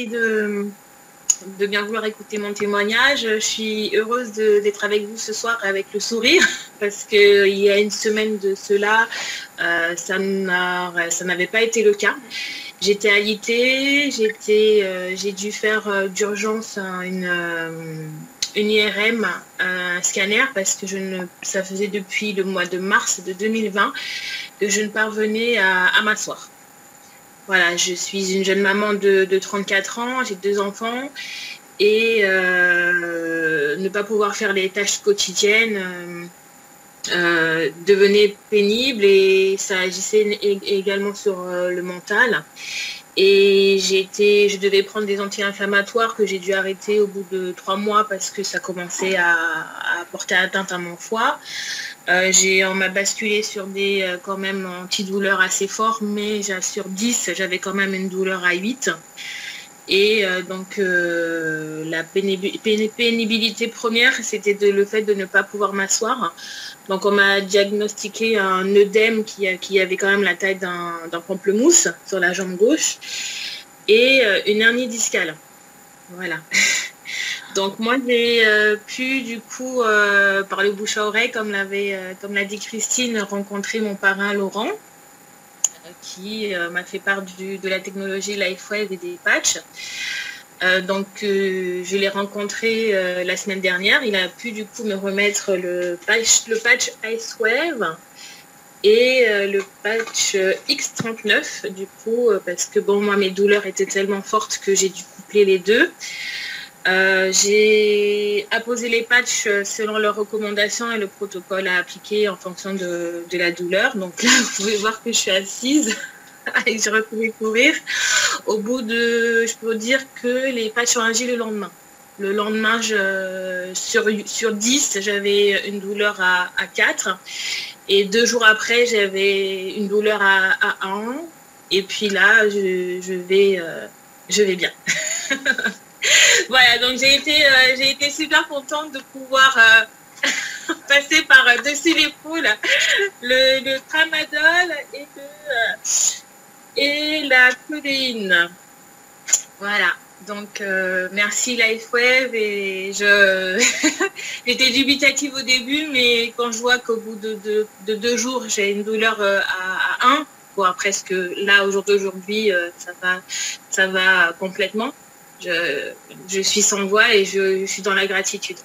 de, de bien vouloir écouter mon témoignage. Je suis heureuse d'être avec vous ce soir avec le sourire parce qu'il y a une semaine de cela, ça n'avait pas été le cas. J'étais alitée, j'ai dû faire d'urgence une IRM, un scanner, parce que ça faisait depuis le mois de mars de 2020 que je ne parvenais à m'asseoir. Voilà, je suis une jeune maman de 34 ans, j'ai 2 enfants et ne pas pouvoir faire les tâches quotidiennes devenait pénible et ça agissait également sur le mental. Et je devais prendre des anti-inflammatoires que j'ai dû arrêter au bout de 3 mois parce que ça commençait à porter atteinte à mon foie. On m'a basculé sur des quand même antidouleurs assez forts, mais sur 10, j'avais quand même une douleur à 8. Et la pénibilité première, c'était le fait de ne pas pouvoir m'asseoir. Donc on m'a diagnostiqué un œdème qui avait quand même la taille d'un pamplemousse sur la jambe gauche et une hernie discale. Voilà. Donc moi j'ai pu du coup par le bouche à oreille, comme l'a dit Christine, rencontrer mon parrain Laurent qui m'a fait part de la technologie LifeWave et des patchs. Je l'ai rencontré la semaine dernière. Il a pu du coup me remettre le patch IceWave et le patch X39 du coup parce que bon, moi mes douleurs étaient tellement fortes que j'ai dû coupler les deux. J'ai apposé les patchs selon leurs recommandations et le protocole à appliquer en fonction de la douleur. Donc là, vous pouvez voir que je suis assise et que je pouvais courir. Au bout je peux dire que les patchs ont agi le lendemain. Le lendemain, sur 10, j'avais une douleur à 4. Et 2 jours après, j'avais une douleur à 1. Et puis là, je vais bien. Voilà, donc j'ai été super contente de pouvoir passer par-dessus l'épaule le tramadol et la codéine. Voilà, donc merci LifeWave et j'étais dubitative au début, mais quand je vois qu'au bout de 2 jours, j'ai une douleur à 1, voire presque là, au jour d'aujourd'hui, ça va complètement. Je suis sans voix et je suis dans la gratitude.